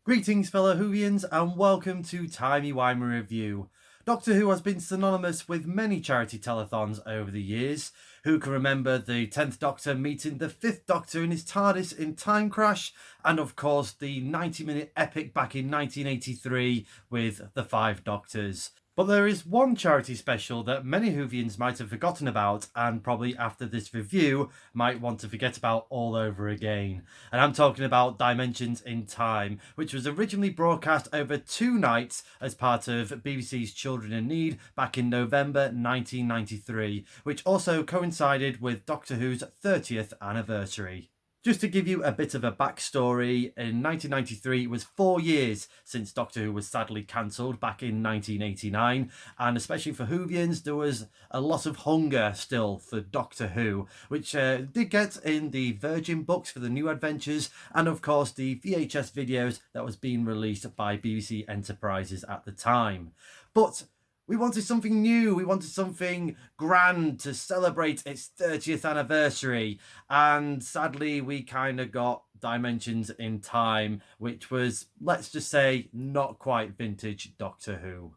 Greetings fellow Whovians and welcome to Timey Wimey Review. Doctor Who has been synonymous with many charity telethons over the years. Who can remember the 10th Doctor meeting the 5th Doctor in his TARDIS in Time Crash, and of course the 90-minute epic back in 1983 with the 5 Doctors. But there is one charity special that many Whovians might have forgotten about, and probably after this review might want to forget about all over again. And I'm talking about Dimensions in Time, which was originally broadcast over 2 nights as part of BBC's Children in Need back in November 1993, which also coincided with Doctor Who's 30th anniversary. Just to give you a bit of a backstory, in 1993 it was 4 years since Doctor Who was sadly cancelled back in 1989, and especially for Whovians there was a lot of hunger still for Doctor Who, which did get in the Virgin books for the New Adventures, and of course the VHS videos that was being released by BBC Enterprises at the time. But we wanted something new, we wanted something grand to celebrate its 30th anniversary, and sadly we kind of got Dimensions in Time, which was, let's just say, not quite vintage Doctor Who.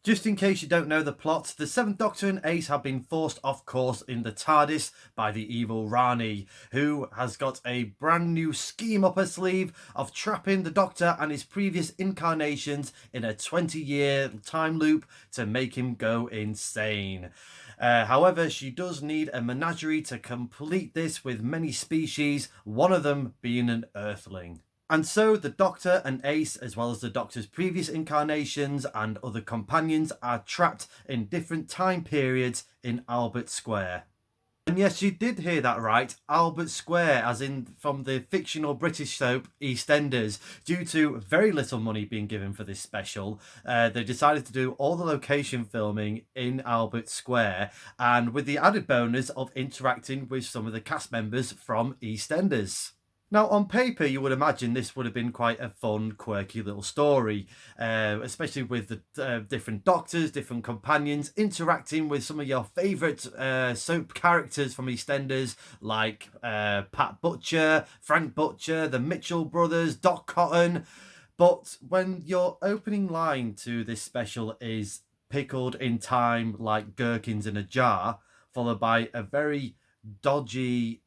Just in case you don't know the plot, the 7th Doctor and Ace have been forced off course in the TARDIS by the evil Rani, who has got a brand new scheme up her sleeve of trapping the Doctor and his previous incarnations in a 20-year time loop to make him go insane. However, she does need a menagerie to complete this, with many species, one of them being an Earthling. And so the Doctor and Ace, as well as the Doctor's previous incarnations and other companions, are trapped in different time periods in Albert Square. And yes, you did hear that right, Albert Square, as in from the fictional British soap EastEnders. Due to very little money being given for this special, they decided to do all the location filming in Albert Square, and with the added bonus of interacting with some of the cast members from EastEnders. Now, on paper, you would imagine this would have been quite a fun, quirky little story, especially with the different doctors, different companions, interacting with some of your favourite soap characters from EastEnders, like Pat Butcher, Frank Butcher, the Mitchell brothers, Doc Cotton. But when your opening line to this special is pickled in time like gherkins in a jar, followed by a very dodgy,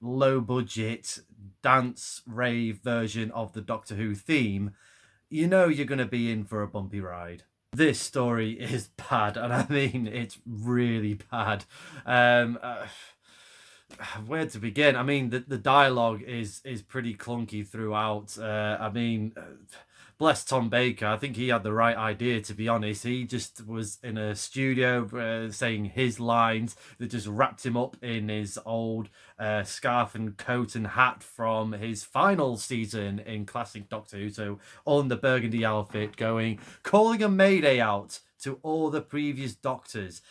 low budget dance rave version of the Doctor Who theme, you know you're going to be in for a bumpy ride. This story is bad, and I mean it's really bad. Where to begin? I mean the dialogue is pretty clunky throughout. Bless Tom Baker. I think he had the right idea, to be honest. He just was in a studio saying his lines that just wrapped him up in his old scarf and coat and hat from his final season in classic Doctor Who. So on the burgundy outfit, calling a mayday out to all the previous Doctors.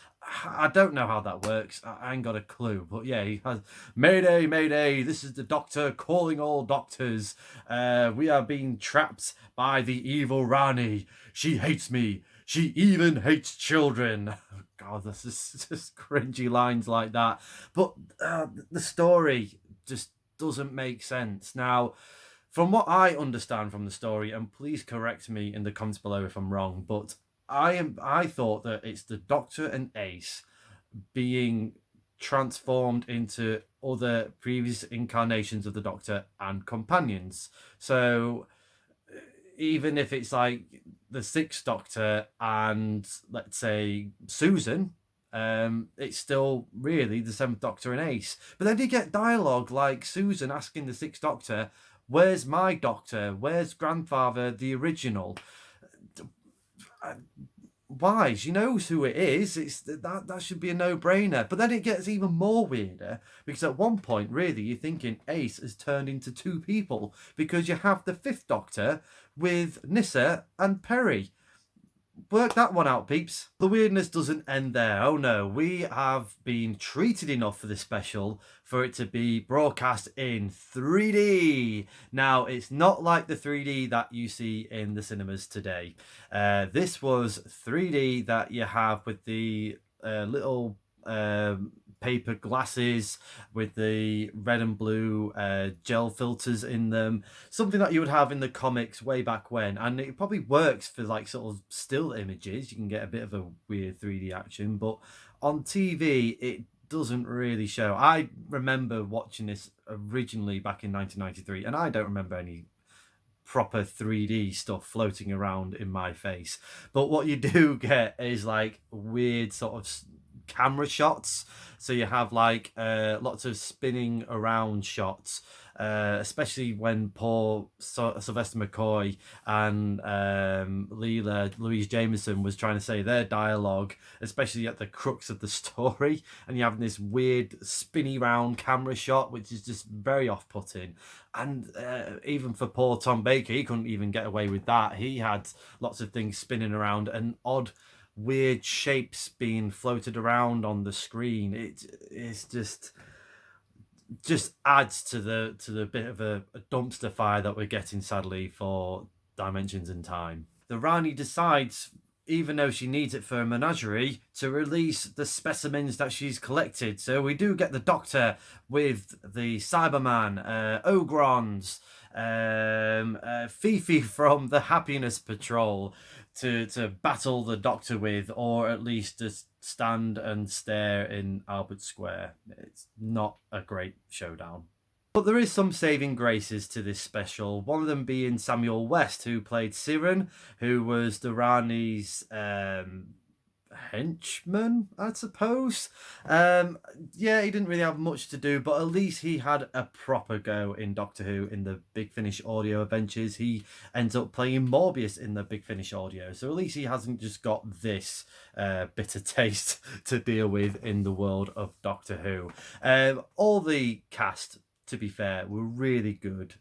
I don't know how that works. I ain't got a clue. But yeah, he has Mayday, Mayday. This is the Doctor calling all Doctors. We are being trapped by the evil Rani. She hates me. She even hates children. God, this is just cringy lines like that. But the story just doesn't make sense. Now, from what I understand from the story, and please correct me in the comments below if I'm wrong, but I thought that it's the Doctor and Ace being transformed into other previous incarnations of the Doctor and companions. So even if it's like the 6th Doctor and, let's say, Susan, it's still really the 7th Doctor and Ace. But then you get dialogue like Susan asking the 6th Doctor, "Where's my Doctor? Where's grandfather, the original?" Why? She knows who it is. It's that should be a no-brainer. But then it gets even more weirder, because at one point, really, you're thinking Ace has turned into 2 people, because you have the 5th Doctor with Nyssa and Perry. Work that one out, peeps. The weirdness doesn't end there. Oh no, we have been treated enough for this special for it to be broadcast in 3D. Now, it's not like the 3D that you see in the cinemas today. This was 3D that you have with the little paper glasses with the red and blue gel filters in them, something that you would have in the comics way back when. And it probably works for like sort of still images. You can get a bit of a weird 3D action, but on TV it doesn't really show. I remember watching this originally back in 1993, and I don't remember any proper 3D stuff floating around in my face. But what you do get is like weird sort of camera shots. So you have like lots of spinning around shots, especially when poor Sylvester McCoy and Louise Jameson was trying to say their dialogue, especially at the crux of the story, and you're having this weird spinny round camera shot, which is just very off-putting. And even for poor Tom Baker, he couldn't even get away with that. He had lots of things spinning around and odd weird shapes being floated around on the screen. It's just adds to the bit of a dumpster fire that we're getting, sadly, for Dimensions in Time. The Rani decides, even though she needs it for a menagerie, to release the specimens that she's collected. So we do get the Doctor with the Cyberman, Ogrons, Fifi from the Happiness Patrol to battle the Doctor with, or at least just stand and stare in Albert Square. It's not a great showdown. But there is some saving graces to this special, one of them being Samuel West, who played Siren, who was the Rani's henchman, I suppose. Yeah, he didn't really have much to do, but at least he had a proper go in Doctor Who in the Big Finish audio adventures. He ends up playing Morbius in the Big Finish audio, so at least he hasn't just got this bitter taste to deal with in the world of Doctor Who. All the cast, to be fair, were really good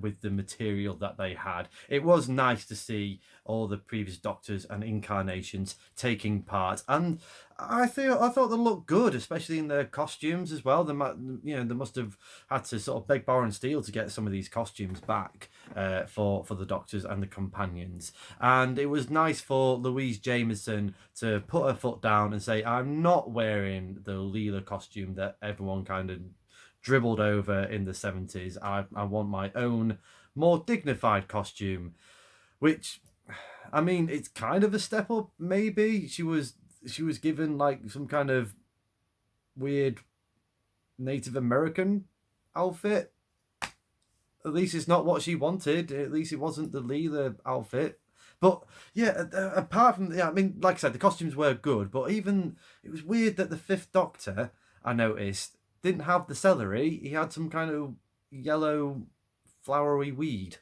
with the material that they had. It was nice to see all the previous Doctors and incarnations taking part, and I thought they looked good, especially in their costumes as well. They must have had to sort of beg, borrow, and steal to get some of these costumes back for the Doctors and the companions. And it was nice for Louise Jameson to put her foot down and say, "I'm not wearing the Leela costume that everyone kind of dribbled over in the 70s. I want my own more dignified costume," which, I mean, it's kind of a step up. Maybe she was given like some kind of weird Native American outfit. At least it's not what she wanted. At least it wasn't the Leela outfit. But yeah, apart from, yeah, I mean, like I said, the costumes were good, but even it was weird that the Fifth Doctor, I noticed, didn't have the celery. He had some kind of yellow flowery weed.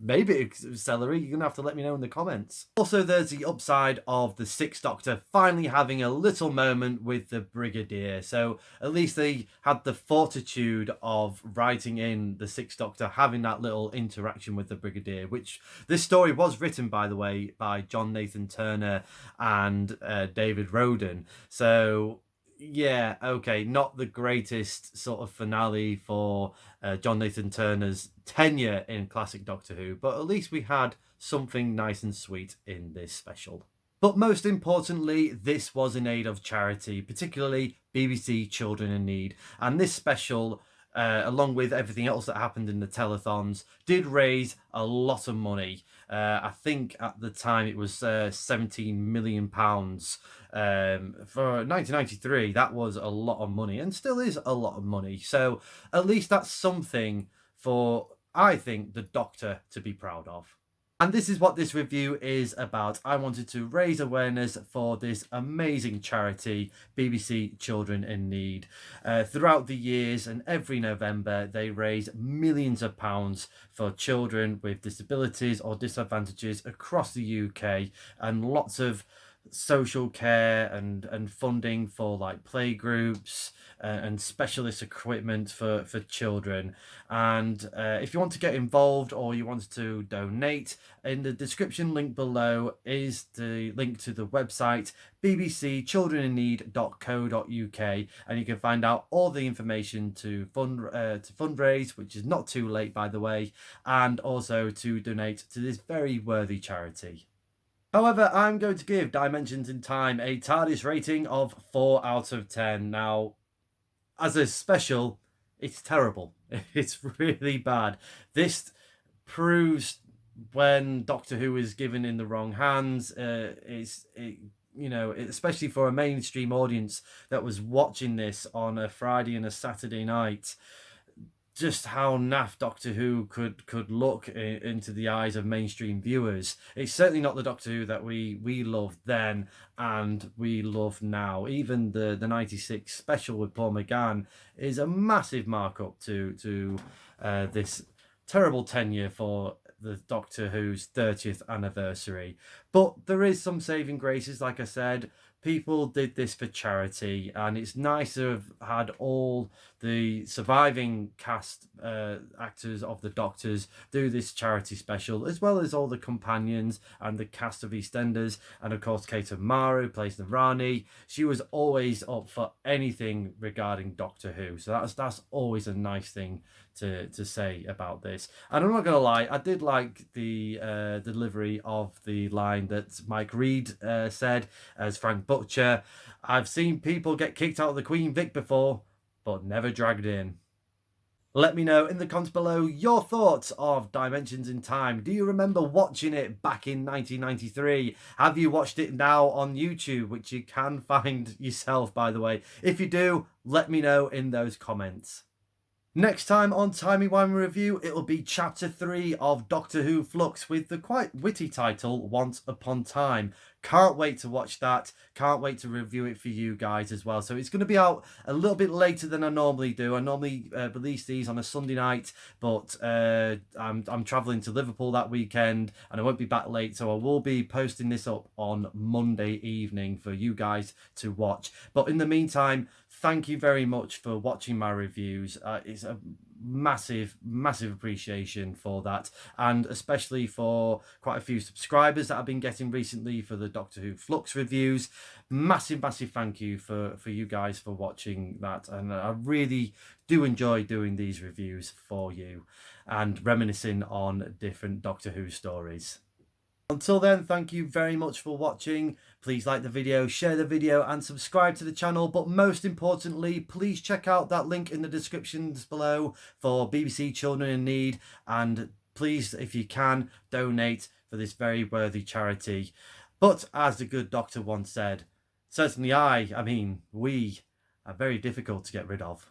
Maybe it was celery. You're gonna have to let me know in the comments. Also, there's the upside of the Sixth Doctor finally having a little moment with the Brigadier. So at least they had the fortitude of writing in the Sixth Doctor having that little interaction with the Brigadier, which this story was written, by the way, by John Nathan Turner and David Roden. So yeah, okay, not the greatest sort of finale for John Nathan Turner's tenure in classic Doctor Who, but at least we had something nice and sweet in this special. But most importantly, this was in aid of charity, particularly BBC Children in Need. And this special, along with everything else that happened in the telethons, did raise a lot of money. I think at the time it was £17 million. For 1993, that was a lot of money, and still is a lot of money. So at least that's something for, I think, the Doctor to be proud of. And this is what this review is about. I wanted to raise awareness for this amazing charity, BBC Children in Need. Throughout the years and every November, they raise millions of pounds for children with disabilities or disadvantages across the UK, and lots of social care and funding for like playgroups and specialist equipment for children. And if you want to get involved or you want to donate, in the description link below is the link to the website bbcchildreninneed.co.uk, and you can find out all the information to fundraise, which is not too late, by the way, and also to donate to this very worthy charity. However, I'm going to give Dimensions in Time a TARDIS rating of 4 out of 10. Now, as a special, it's terrible. It's really bad. This proves when Doctor Who is given in the wrong hands. Especially for a mainstream audience that was watching this on a Friday and a Saturday night, just how naff Doctor Who could look into the eyes of mainstream viewers. It's certainly not the Doctor Who that we loved then and we love now. Even the 96 special with Paul McGann is a massive markup to this terrible tenure for the Doctor Who's 30th anniversary. But there is some saving graces, like I said. People did this for charity, and it's nice to have had all the surviving cast actors of the Doctors do this charity special, as well as all the companions and the cast of EastEnders, and of course Kate O'Mara, who plays the Rani. She was always up for anything regarding Doctor Who, so that's always a nice thing to say about this. And I'm not gonna lie, I did like the delivery of the line that Mike Reid said as Frank Butcher. I've seen people get kicked out of the Queen Vic before, but never dragged in. Let me know in the comments below your thoughts of Dimensions in Time. Do you remember watching it back in 1993? Have you watched it now on YouTube, which you can find yourself, by the way? If you do, let me know in those comments. Next time on Timey Wimey Review, it'll be Chapter 3 of Doctor Who Flux with the quite witty title, Once Upon Time. Can't wait to watch that. Can't wait to review it for you guys as well. So it's going to be out a little bit later than I normally do. I normally release these on a Sunday night, but I'm travelling to Liverpool that weekend and I won't be back late. So I will be posting this up on Monday evening for you guys to watch. But in the meantime, thank you very much for watching my reviews. It's a massive appreciation for that, and especially for quite a few subscribers that I've been getting recently for the Doctor Who Flux reviews. Massive thank you for you guys for watching that, and I really do enjoy doing these reviews for you and reminiscing on different Doctor Who stories. Until then, thank you very much for watching. Please like the video, share the video and subscribe to the channel. But most importantly, please check out that link in the descriptions below for BBC Children in Need. And please, if you can, donate for this very worthy charity. But as the good doctor once said, certainly we are very difficult to get rid of.